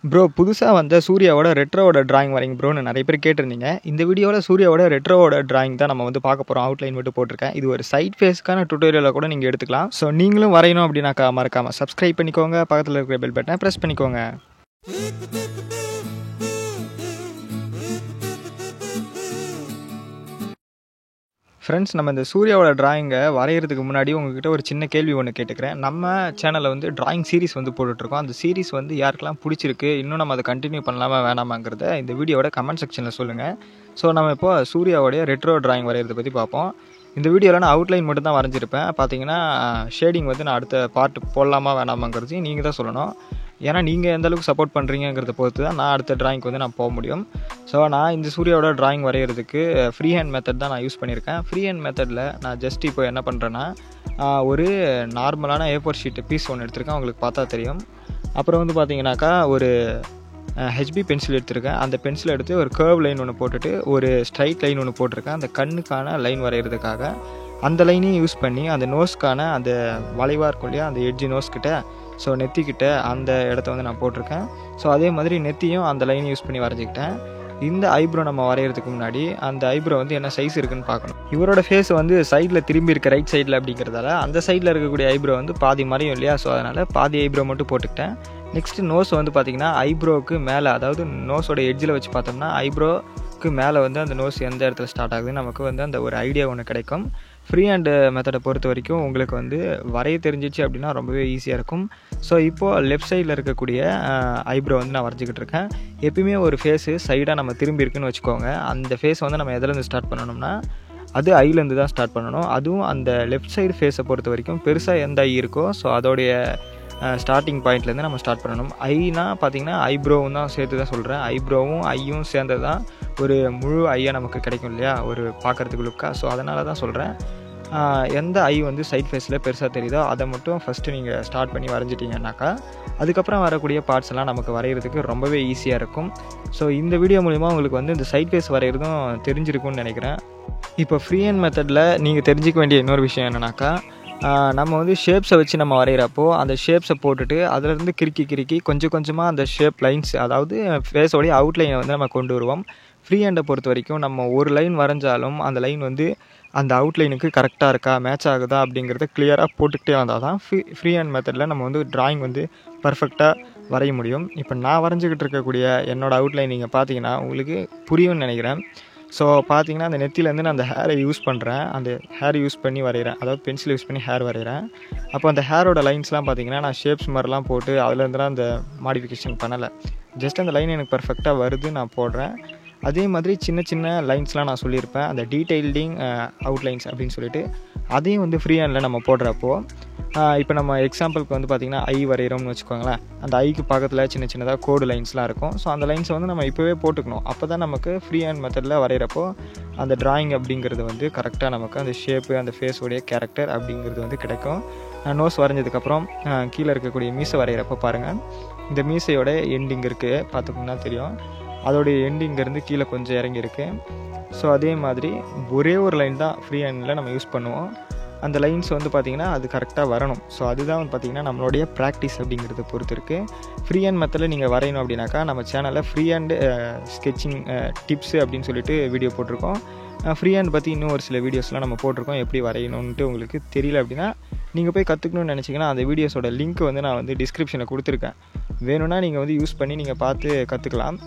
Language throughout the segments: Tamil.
ப்ரோ புதுசாக வந்த சூர்யாவோட ரெட்ரோவோட டிராயிங் வரைங்க ப்ரோன்னு நிறைய பேர் கேட்டிருந்தீங்க. இந்த வீடியோவில் சூர்யாவோட ரெட்ரோவோட டிராயிங் தான் நம்ம வந்து பார்க்க போகிறோம். அவுட்லைன் மட்டும் போட்டிருக்கேன். இது ஒரு சைட் ஃபேஸ்க்கான டுட்டோரியலை கூட நீங்கள் எடுத்துக்கலாம். ஸோ நீங்களும் வரையணும் அப்படின்னாக்கா மறக்காமல் சப்ஸ்கிரைப் பண்ணிக்கோங்க. பக்கத்தில் இருக்கிற பெல் பட்டனை ப்ரெஸ் பண்ணிக்கோங்க. ஃப்ரெண்ட்ஸ், நம்ம இந்த சூர்யாவோட டிராயிங்கை வரைகிறதுக்கு முன்னாடி உங்ககிட்ட ஒரு சின்ன கேள்வி ஒன்று கேட்டுக்கிறேன். நம்ம சேனலில் வந்து டிராயிங் சீரிஸ் வந்து போட்டுட்ருக்கோம். அந்த சீரிஸ் வந்து யாருக்கெல்லாம் பிடிச்சிருக்கு, இன்னும் நம்ம அதை கண்டினியூ பண்ணலாமா வேணாமாங்கிறத இந்த வீடியோட கமெண்ட் செக்ஷனில் சொல்லுங்கள். ஸோ நம்ம இப்போ சூர்யாவோடைய ரெட்ரோ டிராயிங் வரைகிறத பற்றி பார்ப்போம். இந்த வீடியோவில் நான் அவுட்லைன் மட்டும் தான் வரைஞ்சிருப்பேன். பார்த்தீங்கன்னா ஷேடிங் வந்து நான் அடுத்த பார்ட் போடலாமா வேணாமாங்கிறதையும் நீங்கள் தான் சொல்லணும். ஏன்னா நீங்கள் எந்த அளவுக்கு சப்போர்ட் பண்ணுறீங்கிறத பொறுத்து தான் நான் அடுத்த டிராயிங்க்கு வந்து நான் போக முடியும். ஸோ நான் இந்த சூர்யாவோட டிராயிங் வரைகிறதுக்கு ஃப்ரீ ஹேண்ட் மெத்தட் தான் நான் யூஸ் பண்ணியிருக்கேன். ஃப்ரீ ஹேண்ட் மெத்தடில் நான் ஜஸ்ட் இப்போ என்ன பண்ணுறேன்னா ஒரு நார்மலான A4 ஷீட்டு பீஸ் ஒன்று எடுத்திருக்கேன். உங்களுக்கு பார்த்தா தெரியும். அப்புறம் வந்து பார்த்தீங்கன்னாக்கா ஒரு HB பென்சில் எடுத்திருக்கேன். அந்த பென்சில் எடுத்து ஒரு கர்வ் லைன் ஒன்று போட்டுட்டு ஒரு ஸ்ட்ரைட் லைன் ஒன்று போட்டிருக்கேன். அந்த கண்ணுக்கான லைன் வரைகிறதுக்காக அந்த லைனையும் யூஸ் பண்ணி அந்த நோஸ்க்கான அந்த வளைவாக இருக்கும் இல்லையா, அந்த எட்ஜி நோஸ்கிட்ட, ஸோ நெத்திக்கிட்ட அந்த இடத்த வந்து நான் போட்டிருக்கேன். ஸோ அதே மாதிரி நெத்தியும் அந்த லைனை யூஸ் பண்ணி வரைஞ்சிக்கிட்டேன். இந்த ஐப்ரோ நம்ம வரைகிறதுக்கு முன்னாடி அந்த ஐப்ரோ வந்து என்ன சைஸ் இருக்குன்னு பார்க்கணும். இவரோட ஃபேஸ் வந்து சைடில் திரும்பி இருக்க ரைட் சைடில் அப்படிங்கிறதால அந்த சைடில் இருக்கக்கூடிய ஐப்ரோ வந்து பாதி மறையும் இல்லையா, ஸோ அதனால் பாதி ஐப்ரோ மட்டும் போட்டுக்கிட்டேன். நெக்ஸ்ட்டு நோஸ் வந்து பார்த்திங்கன்னா ஐப்ரோவுக்கு மேலே, அதாவது நோஸோட எட்ஜில் வச்சு பார்த்தோம்னா ஐப்ரோவுக்கு மேலே வந்து அந்த நோஸ் எந்த இடத்துல ஸ்டார்ட் ஆகுதுன்னு நமக்கு வந்து அந்த ஒரு ஐடியா ஒன்று கிடைக்கும். ஃப்ரீ ஹேண்டு மெத்தடை பொறுத்த வரைக்கும் உங்களுக்கு வந்து வரைய தெரிஞ்சிச்சு அப்படின்னா ரொம்பவே ஈஸியாக இருக்கும். ஸோ இப்போது லெஃப்ட் சைடில் இருக்கக்கூடிய ஐப்ரோ வந்து நான் வரைஞ்சிக்கிட்டு இருக்கேன். எப்பயுமே ஒரு ஃபேஸு சைடாக நம்ம திரும்பி இருக்குன்னு வச்சுக்கோங்க. அந்த ஃபேஸ் வந்து நம்ம எதுலேருந்து ஸ்டார்ட் பண்ணணும்னா அது ஐலேருந்து தான் ஸ்டார்ட் பண்ணணும். அதுவும் அந்த லெஃப்ட் சைடு ஃபேஸை பொறுத்த வரைக்கும் பெருசாக எந்த ஐ இருக்கோ ஸோ அதோடைய ஸ்டார்டிங் பாயிண்ட்லேருந்து நம்ம ஸ்டார்ட் பண்ணணும். ஐனா பார்த்திங்கன்னா ஐப்ரோவும் தான் சேர்த்து தான் சொல்கிறேன். ஐப்ரோவும் ஐயும் சேர்ந்தது தான் ஒரு முழு ஐயாக நமக்கு கிடைக்கும் இல்லையா, ஒரு பார்க்குறதுக்கு லுக்காக. ஸோ அதனால தான் சொல்கிறேன். எந்த ஐ வந்து சைட் ஃபேஸில் பெருசாக தெரியுதோ அதை மட்டும் ஃபஸ்ட்டு நீங்கள் ஸ்டார்ட் பண்ணி வரைஞ்சிட்டிங்கன்னாக்கா அதுக்கப்புறம் வரக்கூடிய பார்ட்ஸ் எல்லாம் நமக்கு வரைகிறதுக்கு ரொம்பவே ஈஸியாக இருக்கும். ஸோ இந்த வீடியோ மூலிமா உங்களுக்கு வந்து இந்த சைட் ஃபேஸ் வரைகிறதும் தெரிஞ்சிருக்கும்னு நினைக்கிறேன். இப்போ ஃப்ரீ ஹேண்ட் மெத்தடில் நீங்கள் தெரிஞ்சிக்க வேண்டிய இன்னொரு விஷயம் என்னென்னாக்கா, நம்ம வந்து ஷேப்ஸை வச்சு நம்ம வரைகிறப்போ அந்த ஷேப்ஸை போட்டுட்டு அதிலேருந்து கிறுக்கி கொஞ்சம் கொஞ்சமாக அந்த ஷேப் லைன்ஸ், அதாவது ஃபேஸோடைய அவுட்லைனை வந்து நம்ம கொண்டு வருவோம். ஃப்ரீ ஹேண்டை பொறுத்த வரைக்கும் நம்ம ஒரு லைன் வரைஞ்சாலும் அந்த லைன் வந்து அந்த அவுட்லைனுக்கு கரெக்டாக இருக்கா, மேட்ச் ஆகுதா அப்படிங்கிறத கிளியராக போட்டுக்கிட்டே வந்தால் தான் ஃப்ரீ ஹேண்ட் மெத்தடில் நம்ம வந்து டிராயிங் வந்து பர்ஃபெக்டாக வரைய முடியும். இப்போ நான் வரைஞ்சிக்கிட்டு இருக்கக்கூடிய என்னோடய அவுட்லைன் நீங்கள் பார்த்தீங்கன்னா உங்களுக்கு புரியும்னு நினைக்கிறேன். ஸோ பார்த்தீங்கன்னா அந்த நெத்திலேருந்து நான் அந்த ஹேரை யூஸ் பண்ணுறேன். அந்த ஹேர் யூஸ் பண்ணி வரைகிறேன், அதாவது பென்சில் யூஸ் பண்ணி ஹேர் வரைகிறேன். அப்போ அந்த ஹேரோட லைன்ஸ்லாம் பார்த்தீங்கன்னா நான் ஷேப்ஸ் மாதிரிலாம் போட்டு அதுலேருந்துலாம் அந்த மாடிஃபிகேஷன் பண்ணலை. ஜஸ்ட் அந்த லைன் எனக்கு பர்ஃபெக்டாக வருது, நான் போடுறேன். அதே மாதிரி சின்ன சின்ன லைன்ஸ்லாம் நான் சொல்லியிருப்பேன், அந்த டீட்டெயில்டிங் அவுட்லைன்ஸ் அப்படின்னு சொல்லிட்டு அதையும் வந்து ஃப்ரீ ஹேண்டில் நம்ம போடுறப்போ இப்போ நம்ம எக்ஸாம்பிளுக்கு வந்து பார்த்திங்கன்னா ஐ வரைகிறோம்னு வச்சுக்கோங்களேன். அந்த ஐக்கு பக்கத்தில் சின்ன சின்னதாக கோடு லைன்ஸ்லாம் இருக்கும். ஸோ அந்த லைன்ஸை வந்து நம்ம இப்போவே போட்டுக்கணும். அப்போ தான் நமக்கு ஃப்ரீ ஹேண்ட் மெத்தடில் வரைகிறப்போ அந்த டிராயிங் அப்படிங்கிறது வந்து கரெக்டாக நமக்கு அந்த ஷேப்பு, அந்த ஃபேஸோடைய கேரக்டர் அப்படிங்கிறது வந்து கிடைக்கும். நோஸ் வரைஞ்சதுக்கப்புறம் கீழே இருக்கக்கூடிய மீசை வரைகிறப்போ பாருங்கள், இந்த மீசையோட எண்டிங் இருக்குது, பார்த்துக்கோங்கன்னா தெரியும். அதோடைய எண்டிங்கிருந்து கீழே கொஞ்சம் இறங்கியிருக்கு. ஸோ அதே மாதிரி ஒரே ஒரு லைன் தான் ஃப்ரீ ஹேண்டில் நம்ம யூஸ் பண்ணுவோம். அந்த லைன்ஸ் வந்து பார்த்திங்கன்னா அது கரெக்டாக வரணும். ஸோ அதுதான் வந்து பார்த்திங்கன்னா நம்மளுடைய ப்ராக்டிஸ் அப்படிங்கிறத பொறுத்து இருக்குது. ஃப்ரீ ஹேண்ட் மெத்தடில் நீங்கள் வரையணும் அப்படின்னாக்கா நம்ம சேனலில் ஃப்ரீ ஹேண்டு ஸ்கெட்சிங் டிப்ஸு அப்படின்னு சொல்லிட்டு வீடியோ போட்டிருக்கோம். ஃப்ரீ ஹேண்ட் பற்றி இன்னும் ஒரு சில வீடியோஸ்லாம் நம்ம போட்டிருக்கோம். எப்படி வரையணுன்ட்டு உங்களுக்கு தெரியல அப்படின்னா நீங்கள் போய் கற்றுக்கணும்னு நினச்சிங்கன்னா அந்த வீடியோஸோட லிங்க் வந்து நான் வந்து டிஸ்கிரிப்ஷனில் கொடுத்துருக்கேன். வேணும்னா நீங்கள் வந்து யூஸ் பண்ணி நீங்கள் பார்த்து கற்றுக்கலாம்.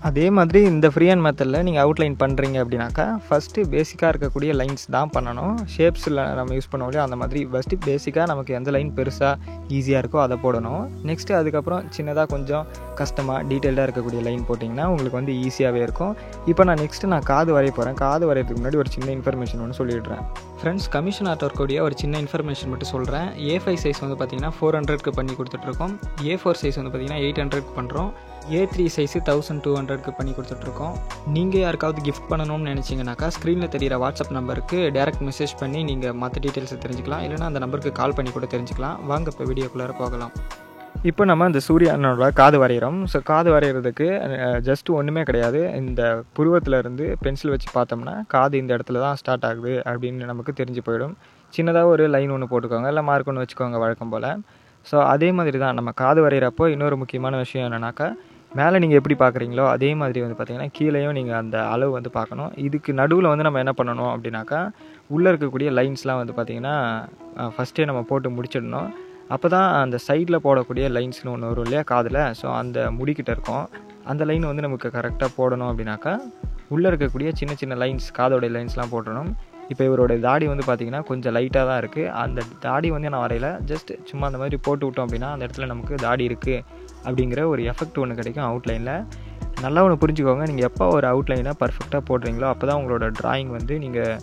அதே மாதிரி இந்த ஃப்ரீ ஹேண்ட் மெத்தடில் நீங்கள் அவுட்லைன் பண்ணுறீங்க அப்படின்னாக்கா ஃபஸ்ட்டு பேசிக்காக இருக்கக்கூடிய லைன்ஸ் தான் பண்ணணும். ஷேப்ஸில் நம்ம யூஸ் பண்ணோம் இல்லையா, அந்த மாதிரி ஃபஸ்ட்டு பேசிக்காக நமக்கு எந்த லைன் பெருசாக ஈஸியாக இருக்கோ அதை போடணும். நெக்ஸ்ட்டு அதுக்கப்புறம் சின்னதாக கொஞ்சம் கஷ்டமாக டீட்டெயில்டாக இருக்கக்கூடிய லைன் போட்டிங்கன்னா உங்களுக்கு வந்து ஈஸியாகவே இருக்கும். இப்போ நான் காது வரைய போகிறேன். காது வரைகிறதுக்கு முன்னாடி ஒரு சின்ன இன்ஃபர்மேஷன் ஒன்று சொல்லிடுறேன். ஃப்ரெண்ட்ஸ், கமிஷன் ஆர்ட் ஒர்க்கோடைய ஒரு சின்ன இன்ஃபர்மேஷன் மட்டும் சொல்கிறேன். A5 சைஸ் வந்து பார்த்திங்கன்னா 400க்கு பண்ணி கொடுத்துட்ருக்கோம். A4 சைஸ் வந்து பார்த்திங்கன்னா 800க்கு பண்ணுறோம். A3 சைஸு 1200க்கு பண்ணி கொடுத்துட்ருக்கோம். நீங்கள் யாருக்காவது கிஃப்ட் பண்ணணும்னு நினச்சிங்கனாக்கா ஸ்க்ரீனில் தெரிகிற வாட்ஸ்அப் நம்பருக்கு டேரெக்ட் மெசேஜ் பண்ணி நீங்கள் மற்ற டீட்டெயில்ஸை தெரிஞ்சுக்கலாம். இல்லைனா அந்த நம்பருக்கு கால் பண்ணி கூட தெரிஞ்சுக்கலாம். வாங்க இப்போ வீடியோக்குள்ளார போகலாம். இப்போ நம்ம இந்த சூர்யானோட காது வரைகிறோம். ஸோ காது வரைகிறதுக்கு ஜஸ்ட்டு ஒன்றுமே கிடையாது. இந்த புருவத்திலேருந்து பென்சில் வச்சு பார்த்தோம்னா காது இந்த இடத்துல தான் ஸ்டார்ட் ஆகுது அப்படின்னு நமக்கு தெரிஞ்சு போயிடும். சின்னதாக ஒரு லைன் ஒன்று போட்டுக்கோங்க, இல்லை மார்க் ஒன்று வச்சுக்கோங்க வழக்கம் போல். ஸோ அதே மாதிரி தான் நம்ம காது வரைகிறப்போ இன்னொரு முக்கியமான விஷயம் என்னென்னாக்கா மேலே நீங்கள் எப்படி பார்க்குறீங்களோ அதே மாதிரி வந்து பார்த்திங்கன்னா கீழேயும் நீங்கள் அந்த அளவு வந்து பார்க்கணும். இதுக்கு நடுவில் வந்து நம்ம என்ன பண்ணணும் அப்படின்னாக்கா, உள்ளே இருக்கக்கூடிய லைன்ஸ்லாம் வந்து பார்த்திங்கன்னா ஃபஸ்ட்டே நம்ம போட்டு முடிச்சிடணும். அப்போ தான் அந்த சைடில் போடக்கூடிய லைன்ஸ்னு ஒன்று வரும் இல்லையா காதில், ஸோ அந்த முடிக்கிட்ட இருக்கும். அந்த லைன் வந்து நமக்கு கரெக்டாக போடணும் அப்படின்னாக்கா உள்ளே இருக்கக்கூடிய சின்ன சின்ன லைன்ஸ், காதோடைய லைன்ஸ்லாம் போட்டுடணும். இப்போ இவருடைய தாடி வந்து பார்த்திங்கன்னா கொஞ்சம் லைட்டாக தான் இருக்குது. அந்த தாடி வந்து நான் வரையில, ஜஸ்ட் சும்மா அந்த மாதிரி போட்டு விட்டோம் அப்படின்னா அந்த இடத்துல நமக்கு தாடி இருக்குது அப்படிங்கிற ஒரு எஃபெக்ட் ஒன்று கிடைக்கும் அவுட்லைனில். நல்லா ஒன்று புரிஞ்சுக்கோங்க, நீங்கள் எப்போ ஒரு அவுட்லைனை பர்ஃபெக்டாக போடுறீங்களோ அப்போ தான் உங்களோட ட்ராயிங் வந்து நீங்கள்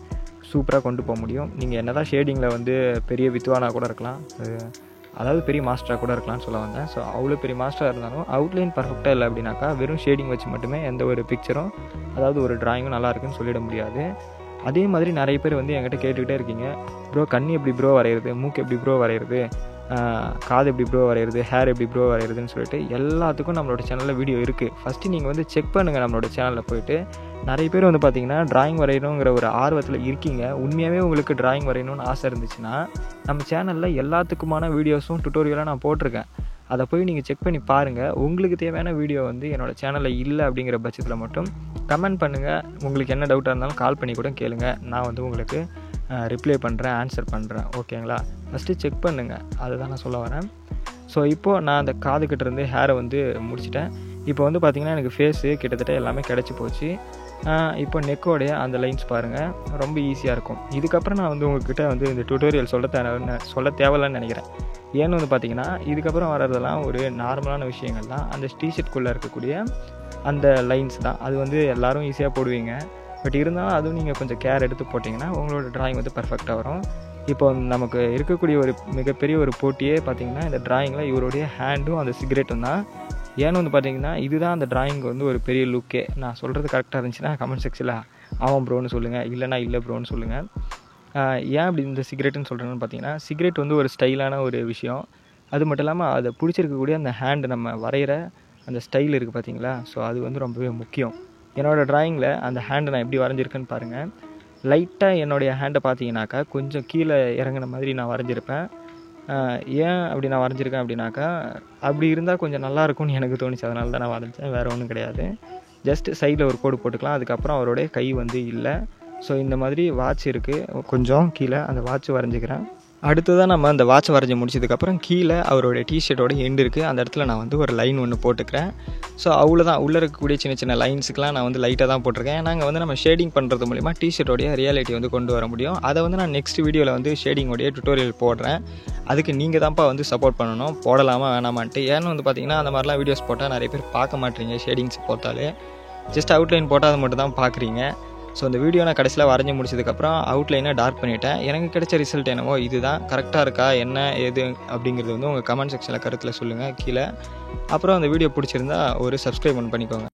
சூப்பராக கொண்டு போக முடியும். நீங்கள் என்ன தான் ஷேடிங்கில் வந்து பெரிய வித்வானாக கூட இருக்கலாம், அதாவது பெரிய மாஸ்டராக கூட இருக்கலாம்னு சொல்ல வந்தேன். ஸோ அவ்வளோ பெரிய மாஸ்டராக இருந்தாலும் அவுட்லைன் பர்ஃபெக்டாக இல்லை அப்படின்னாக்கா வெறும் ஷேடிங் வச்சு மட்டுமே எந்த ஒரு பிக்சரும், அதாவது ஒரு ட்ராயிங்கும் நல்லா இருக்குன்னு சொல்லிட முடியாது. அதே மாதிரி நிறைய பேர் வந்து என்கிட்ட கேட்டுக்கிட்டே இருக்கீங்க, ப்ரோ கண் எப்படி ப்ரோ வரைகிறது, மூக்கு எப்படி ப்ரோ வரைகிறது, காது எப்படி ப்ரோ வரைகிறது, ஹேர் எப்படி ப்ரோ வரைகிறதுன்னு சொல்லிட்டு எல்லாத்துக்கும் நம்மளோட சேனலில் வீடியோ இருக்குது. ஃபஸ்ட்டு நீங்கள் வந்து செக் பண்ணுங்கள் நம்மளோட சேனலில் போய்ட்டு. நிறைய பேர் வந்து பார்த்திங்கன்னா ட்ராயிங் வரையணுங்கிற ஒரு ஆர்வத்தில் இருக்கீங்க. உண்மையாகவே உங்களுக்கு ட்ராயிங் வரையணும்னு ஆசை இருந்துச்சுன்னா நம்ம சேனலில் எல்லாத்துக்குமான வீடியோஸும் டுட்டோரியலாக நான் போட்டிருக்கேன். அதை போய் நீங்கள் செக் பண்ணி பாருங்கள். உங்களுக்கு தேவையான வீடியோ வந்து என்னோடய சேனலில் இல்லை அப்படிங்கிற பட்சத்தில் மட்டும் கமெண்ட் பண்ணுங்கள். உங்களுக்கு என்ன டவுட்டாக இருந்தாலும் கால் பண்ணி கூட கேளுங்க, நான் வந்து உங்களுக்கு ரிப்ளை பண்ணுறேன், ஆன்சர் பண்ணுறேன். ஓகேங்களா? ஃபஸ்ட்டு செக் பண்ணுங்கள், அதுதான் நான் சொல்ல வரேன். ஸோ இப்போது நான் அந்த காதுகிட்டேருந்து ஹேரை வந்து முடிச்சிட்டேன். இப்போ வந்து பார்த்திங்கன்னா எனக்கு ஃபேஸு கிட்டத்தட்ட எல்லாமே கிடச்சி போச்சு. இப்போ நெக்கோடைய அந்த லைன்ஸ் பாருங்கள், ரொம்ப ஈஸியாக இருக்கும். இதுக்கப்புறம் நான் வந்து உங்கள்கிட்ட வந்து இந்த டுட்டோரியல் சொல்ல தேவையில்லைன்னு நினைக்கிறேன். ஏன்னு வந்து பார்த்திங்கன்னா இதுக்கப்புறம் வர்றதெல்லாம் ஒரு நார்மலான விஷயங்கள் தான். அந்த டிஷர்ட்குள்ளே இருக்கக்கூடிய அந்த லைன்ஸ் தான், அது வந்து எல்லோரும் ஈஸியாக போடுவீங்க. பட் இருந்தாலும் அதுவும் நீங்கள் கொஞ்சம் கேர் எடுத்து போட்டிங்கன்னா உங்களோட ட்ராயிங் வந்து பர்ஃபெக்டாக வரும். இப்போ நமக்கு இருக்கக்கூடிய ஒரு மிகப்பெரிய ஒரு போட்டியே பார்த்திங்கன்னா இந்த ட்ராயிங்கில் இவருடைய ஹேண்டும் அந்த சிகரெட்டும் தான். ஏன்னு வந்து பார்த்திங்கன்னா இதுதான் அந்த ட்ராயிங் வந்து ஒரு பெரிய லுக்கே. நான் சொல்கிறது கரெக்டாக இருந்துச்சுன்னா கமெண்ட் செக்ஷனில் ஆமாம் ப்ரோன்னு சொல்லுங்கள், இல்லைனா இல்லை ப்ரோன்னு சொல்லுங்கள். ஏன் அப்படி இந்த சிகரெட்டுன்னு சொல்கிறேன்னு பார்த்தீங்கன்னா, சிகரெட் வந்து ஒரு ஸ்டைலான ஒரு விஷயம். அது மட்டும் இல்லாமல் அதை பிடிச்சிருக்கக்கூடிய அந்த ஹேண்டு, நம்ம வரைகிற அந்த ஸ்டைல் இருக்குது பார்த்தீங்களா, ஸோ அது வந்து ரொம்பவே முக்கியம். என்னோடய ட்ராயிங்கில் அந்த ஹேண்டை நான் எப்படி வரைஞ்சிருக்கேன்னு பாருங்கள். லைட்டாக என்னுடைய ஹேண்டை பார்த்தீங்கன்னாக்கா கொஞ்சம் கீழே இறங்கின மாதிரி நான் வரைஞ்சிருப்பேன். ஏன் அப்படி நான் வரைஞ்சிருக்கேன் அப்படின்னாக்கா, அப்படி இருந்தால் கொஞ்சம் நல்லாயிருக்கும்னு எனக்கு தோணுச்சு, அதனால தான் நான் வரைஞ்சேன், வேறு ஒன்றும் கிடையாது. ஜஸ்ட் சைடில் ஒரு கோடு போட்டுக்கலாம். அதுக்கப்புறம் அவருடைய கை வந்து இல்லை. ஸோ இந்த மாதிரி வாட்ச் இருக்குது கொஞ்சம் கீழே, அந்த வாட்ச் வரைஞ்சிக்கிறேன். அடுத்ததான் நம்ம அந்த வாட்ச் வரைஞ்சி முடிச்சதுக்கப்புறம் கீழே அவருடைய டிஷர்ட்டோட எண்டு இருக்குது, அந்த இடத்துல நான் வந்து ஒரு லைன் ஒன்று போட்டுக்கிறேன். ஸோ அவ்வளோதான். உள்ளே இருக்கக்கூடிய சின்ன சின்ன லைன்ஸுக்கெலாம் நான் வந்து லைட்டாக தான் போட்டிருக்கேன். நாங்கள் வந்து நம்ம ஷேடிங் பண்ணுறது மூலிமா டிஷர்ட்டோடைய ரியாலிட்டி வந்து கொண்டு வர முடியும். அதை வந்து நான் நெக்ஸ்ட் வீடியோவில் வந்து ஷேடிங்கோடைய டுட்டோரியல் போடுறேன். அதுக்கு நீங்கள் தான்ப்பா வந்து சப்போர்ட் பண்ணணும், போடலாமா வேணாமான்ட்டு. ஏன்னு வந்து பார்த்திங்கன்னா அந்த மாதிரிலாம் வீடியோஸ் போட்டால் நிறைய பேர் பார்க்க மாட்டீங்க. ஷேடிங்ஸ் போட்டாலே ஜஸ்ட் அவுட்லைன் போட்டால் அதை மட்டும் தான் பார்க்குறீங்க. ஸோ இந்த வீடியோ நான் கடைசியில் வரைஞ்சி முடிச்சதுக்கப்புறம் அவுட்லைனை டார்க் பண்ணிவிட்டேன். எனக்கு கிடைச்ச ரிசல்ட் என்னவோ இதுதான். கரெக்டாக இருக்கா என்ன ஏது அப்படிங்கிறது வந்து உங்கள் கமெண்ட் செக்ஷனில் கருத்தில் சொல்லுங்கள் கீழே. அப்புறம் அந்த வீடியோ பிடிச்சிருந்தா ஒரு சப்ஸ்கிரைப் பண்ணிக்கோங்க.